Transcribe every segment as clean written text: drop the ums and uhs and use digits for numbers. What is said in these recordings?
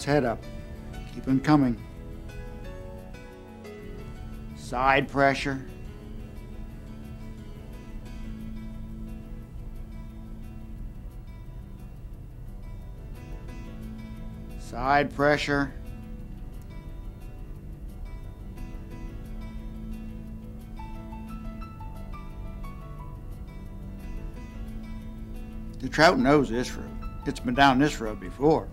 Let's head up. Keep them coming. Side pressure. Side pressure. The trout knows this road. It's been down this road before.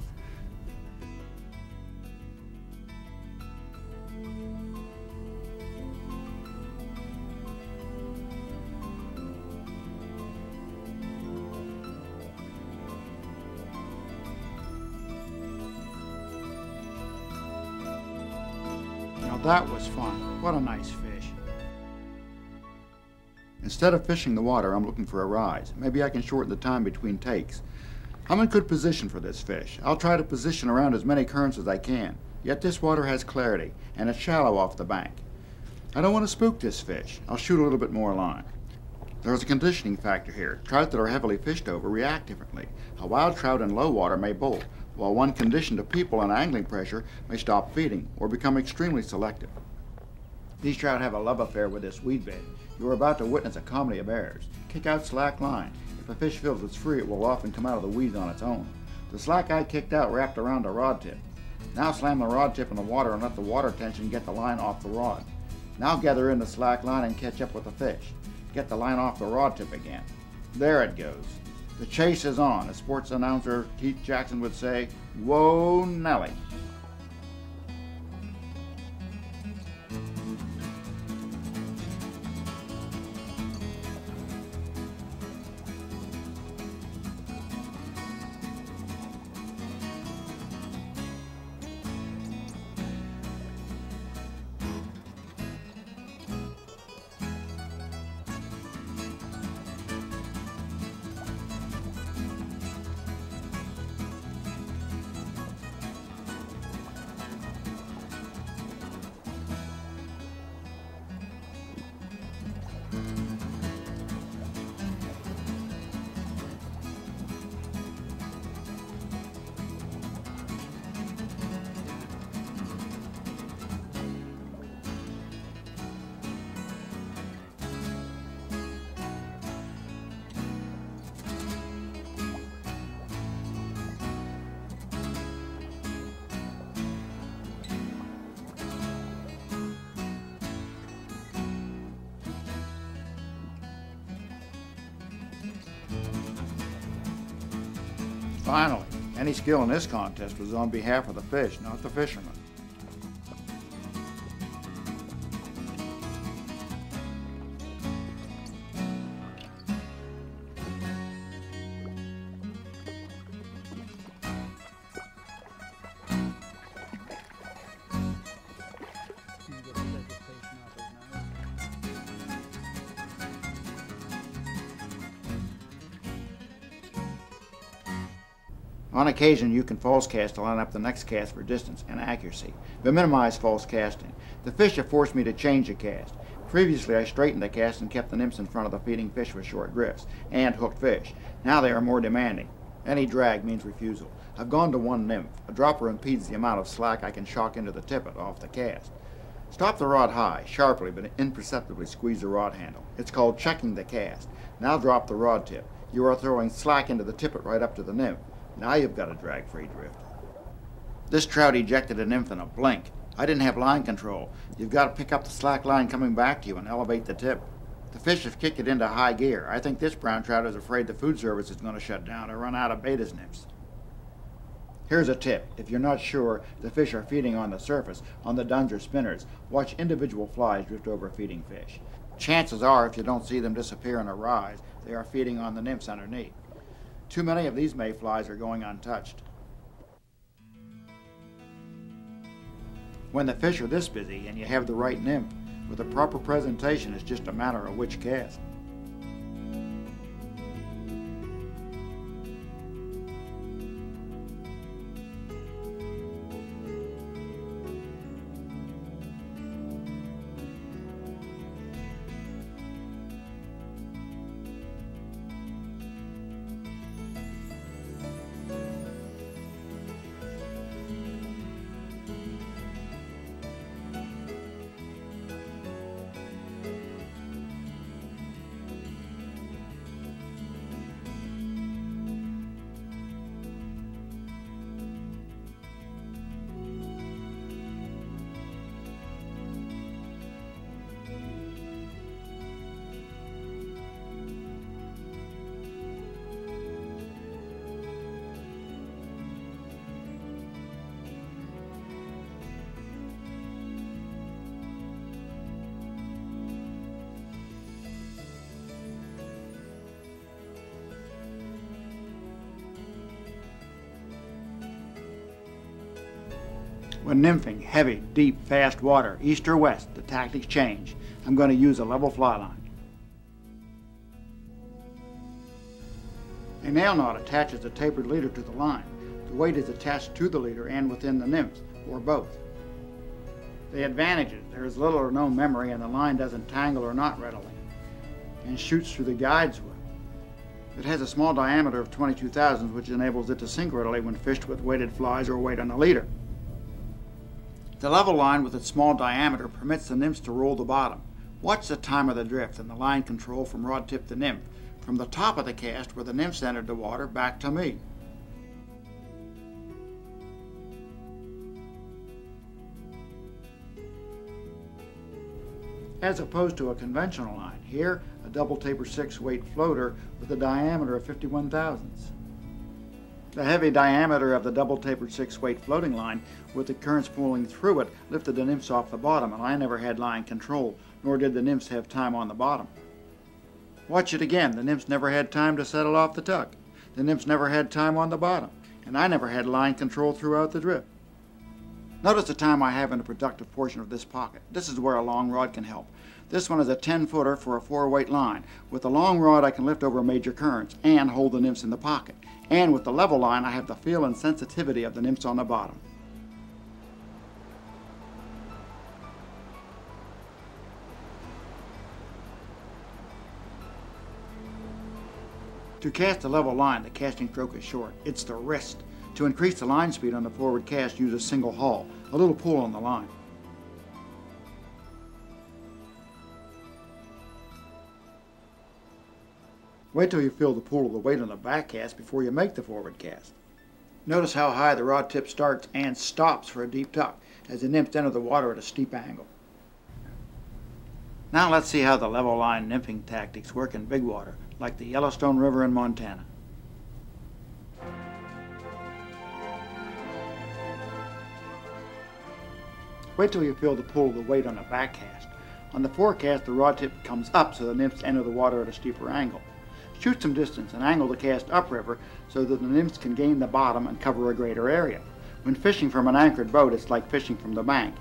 Now that was fun. What a nice fish. Instead of fishing the water, I'm looking for a rise. Maybe I can shorten the time between takes. I'm in good position for this fish. I'll try to position around as many currents as I can. Yet this water has clarity, and it's shallow off the bank. I don't want to spook this fish. I'll shoot a little bit more line. There's a conditioning factor here. Trout that are heavily fished over react differently. A wild trout in low water may bolt, while one conditioned to people and angling pressure may stop feeding or become extremely selective. These trout have a love affair with this weed bed. You are about to witness a comedy of errors. Kick out slack line. If a fish feels it's free, it will often come out of the weeds on its own. The slack I kicked out wrapped around the rod tip. Now slam the rod tip in the water and let the water tension get the line off the rod. Now gather in the slack line and catch up with the fish. Get the line off the rod tip again. There it goes. The chase is on. As sports announcer Keith Jackson would say, "Whoa, Nelly." Finally, any skill in this contest was on behalf of the fish, not the fisherman. On occasion, you can false cast to line up the next cast for distance and accuracy, but minimize false casting. The fish have forced me to change the cast. Previously, I straightened the cast and kept the nymphs in front of the feeding fish with short drifts and hooked fish. Now they are more demanding. Any drag means refusal. I've gone to one nymph. A dropper impedes the amount of slack I can shock into the tippet off the cast. Stop the rod high, sharply but imperceptibly squeeze the rod handle. It's called checking the cast. Now drop the rod tip. You are throwing slack into the tippet right up to the nymph. Now you've got a drag-free drift. This trout ejected a nymph in a blink. I didn't have line control. You've got to pick up the slack line coming back to you and elevate the tip. The fish have kicked it into high gear. I think this brown trout is afraid the food service is going to shut down or run out of beta nymphs. Here's a tip. If you're not sure the fish are feeding on the surface, on the duns or spinners, watch individual flies drift over feeding fish. Chances are, if you don't see them disappear in a rise, they are feeding on the nymphs underneath. Too many of these mayflies are going untouched. When the fish are this busy and you have the right nymph, with a proper presentation, it's just a matter of which cast. When nymphing heavy, deep, fast water, east or west, the tactics change. I'm going to use a level fly line. A nail knot attaches a tapered leader to the line. The weight is attached to the leader and within the nymphs, or both. The advantages: there is little or no memory and the line doesn't tangle or knot readily, and shoots through the guides well. It has a small diameter of 22 thousandths, which enables it to sink readily when fished with weighted flies or weight on the leader. The level line with its small diameter permits the nymphs to roll the bottom. Watch the time of the drift and the line control from rod tip to nymph, from the top of the cast where the nymphs entered the water back to me. As opposed to a conventional line, here a double taper 6-weight floater with a diameter of 51 thousandths. The heavy diameter of the double tapered 6-weight floating line with the currents pulling through it lifted the nymphs off the bottom, and I never had line control, nor did the nymphs have time on the bottom. Watch it again. The nymphs never had time to settle off the tuck. The nymphs never had time on the bottom, and I never had line control throughout the drift. Notice the time I have in the productive portion of this pocket. This is where a long rod can help. This one is a 10-footer for a 4-weight line. With the long rod I can lift over major currents and hold the nymphs in the pocket. And with the level line I have the feel and sensitivity of the nymphs on the bottom. To cast a level line, the casting stroke is short. It's the wrist. To increase the line speed on the forward cast, use a single haul, a little pull on the line. Wait till you feel the pull of the weight on the back cast before you make the forward cast. Notice how high the rod tip starts and stops for a deep tuck as the nymphs enter the water at a steep angle. Now let's see how the level line nymphing tactics work in big water, like the Yellowstone River in Montana. Wait till you feel the pull of the weight on the back cast. On the forecast, the rod tip comes up so the nymphs enter the water at a steeper angle. Shoot some distance and angle the cast upriver so that the nymphs can gain the bottom and cover a greater area. When fishing from an anchored boat, it's like fishing from the bank.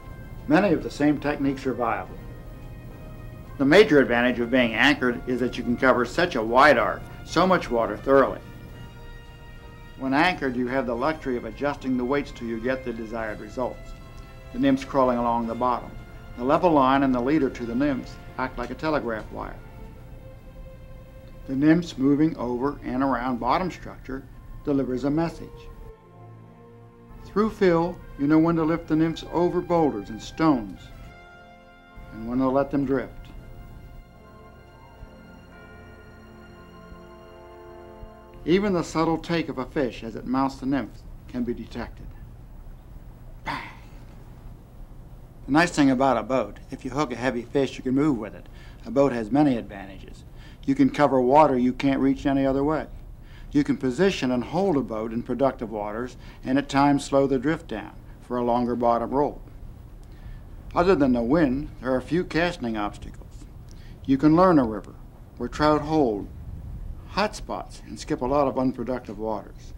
Many of the same techniques are viable. The major advantage of being anchored is that you can cover such a wide arc, so much water thoroughly. When anchored, you have the luxury of adjusting the weights till you get the desired results. The nymphs crawling along the bottom. The level line and the leader to the nymphs act like a telegraph wire. The nymphs moving over and around bottom structure delivers a message. Through fill, you know when to lift the nymphs over boulders and stones, and when to let them drift. Even the subtle take of a fish as it mounts the nymph can be detected. Bang! The nice thing about a boat, if you hook a heavy fish, you can move with it. A boat has many advantages. You can cover water you can't reach any other way. You can position and hold a boat in productive waters and at times slow the drift down for a longer bottom roll. Other than the wind, there are few casting obstacles. You can learn a river where trout hold hot spots and skip a lot of unproductive waters.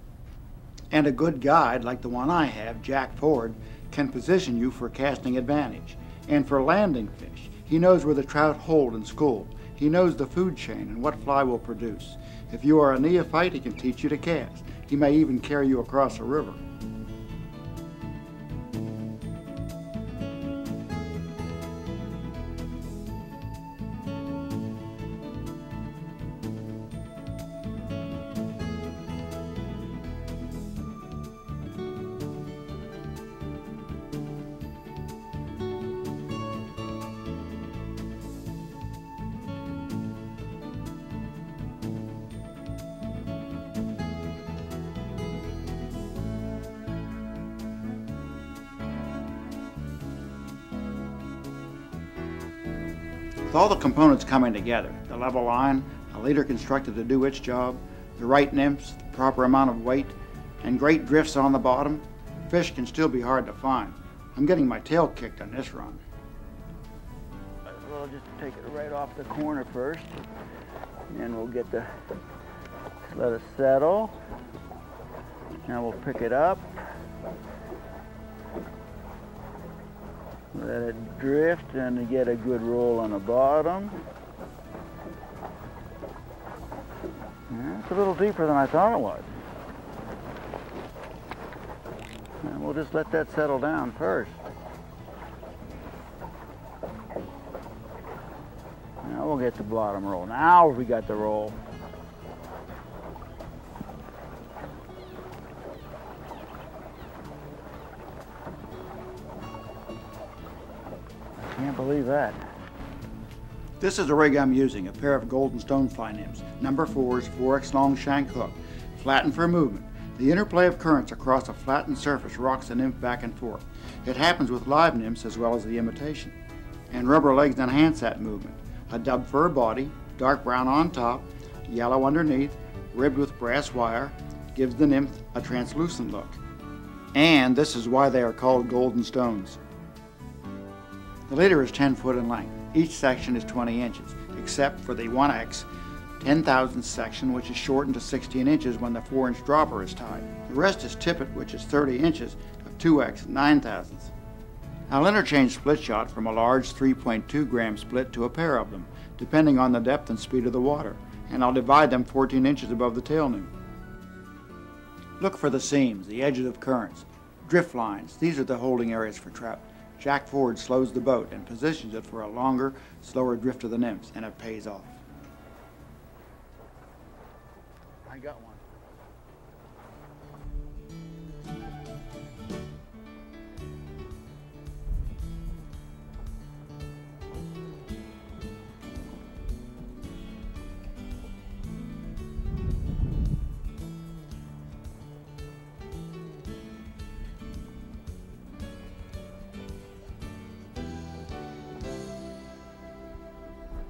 And a good guide like the one I have, Jack Ford, can position you for casting advantage. And for landing fish, he knows where the trout hold and school. He knows the food chain and what fly will produce. If you are a neophyte, he can teach you to cast. He may even carry you across a river. With all the components coming together, the level line, a leader constructed to do its job, the right nymphs, the proper amount of weight, and great drifts on the bottom, fish can still be hard to find. I'm getting my tail kicked on this run. We'll just take it right off the corner first, and we'll get the, let it settle. Now we'll pick it up. Let it drift and get a good roll on the bottom. Yeah, it's a little deeper than I thought it was. And we'll just let that settle down first. Now we'll get the bottom roll. Now we got the roll. I can't believe that. This is the rig I'm using, a pair of golden stonefly nymphs, number 4's 4X long shank hook, flattened for movement. The interplay of currents across a flattened surface rocks the nymph back and forth. It happens with live nymphs as well as the imitation. And rubber legs enhance that movement. A dub fur body, dark brown on top, yellow underneath, ribbed with brass wire, gives the nymph a translucent look. And this is why they are called golden stones. The leader is 10 foot in length. Each section is 20 inches, except for the 1X 10,000th section, which is shortened to 16 inches when the 4-inch dropper is tied. The rest is tippet, which is 30 inches of 2X 9,000ths. I'll interchange split shot from a large 3.2 gram split to a pair of them, depending on the depth and speed of the water, and I'll divide them 14 inches above the tail nymph. Look for the seams, the edges of currents, drift lines. These are the holding areas for trout. Jack forward slows the boat and positions it for a longer, slower drift of the nymphs, and it pays off. I got one.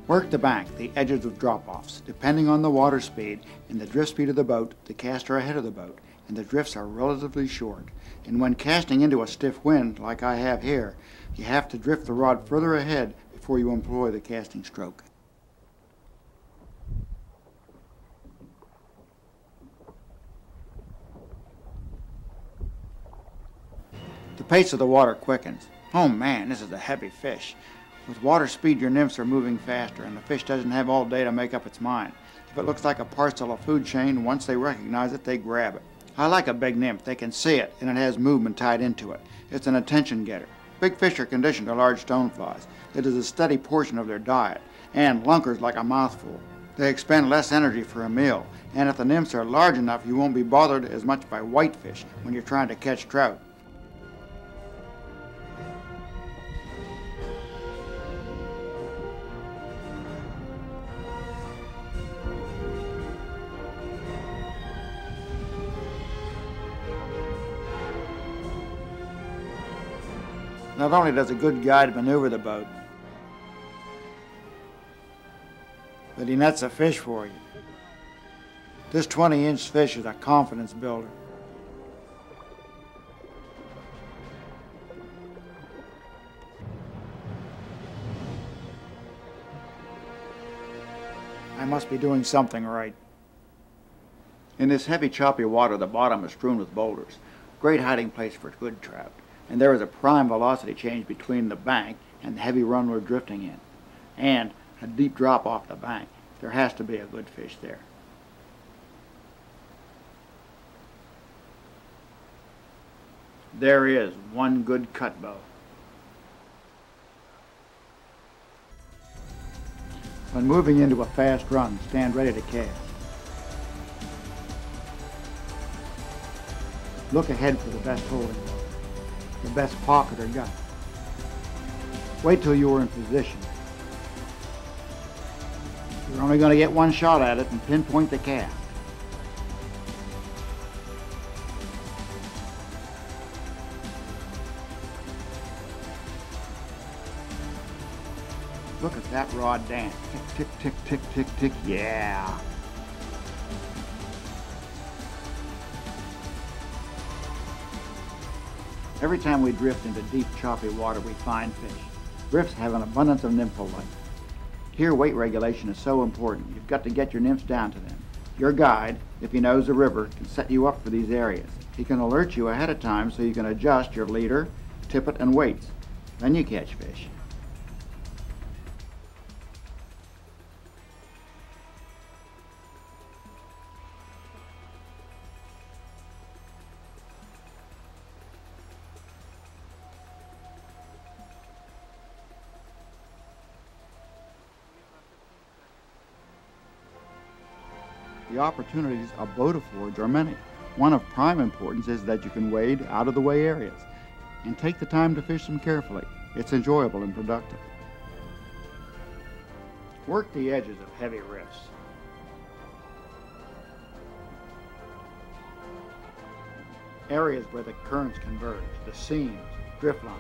Work the bank, the edges of drop-offs. Depending on the water speed and the drift speed of the boat, the casts are ahead of the boat, and the drifts are relatively short. And when casting into a stiff wind, like I have here, you have to drift the rod further ahead before you employ the casting stroke. The pace of the water quickens. Oh man, this is a heavy fish. With water speed, your nymphs are moving faster, and the fish doesn't have all day to make up its mind. If it looks like a parcel of food chain, once they recognize it, they grab it. I like a big nymph. They can see it, and it has movement tied into it. It's an attention getter. Big fish are conditioned to large stoneflies. It is a steady portion of their diet, and lunkers like a mouthful. They expend less energy for a meal, and if the nymphs are large enough, you won't be bothered as much by whitefish when you're trying to catch trout. Not only does a good guide maneuver the boat, but he nets a fish for you. This 20-inch fish is a confidence builder. I must be doing something right. In this heavy, choppy water, the bottom is strewn with boulders. Great hiding place for good trout. And there is a prime velocity change between the bank and the heavy run we're drifting in, and a deep drop off the bank. There has to be a good fish there. There is one good cut bow. When moving into a fast run, stand ready to cast. Look ahead for the best holding, the best pocket or gut. Wait till you are in position. You're only going to get one shot at it and pinpoint the cast. Look at that rod dance. Tick, tick, tick, tick, tick, tick. Yeah. Every time we drift into deep, choppy water, we find fish. Drifts have an abundance of nymphal life. Here, weight regulation is so important. You've got to get your nymphs down to them. Your guide, if he knows the river, can set you up for these areas. He can alert you ahead of time so you can adjust your leader, tippet, and weights. Then you catch fish. The opportunities of boat afford are many. One of prime importance is that you can wade out-of-the-way areas and take the time to fish them carefully. It's enjoyable and productive. Work the edges of heavy riffs. Areas where the currents converge, the seams, drift lines.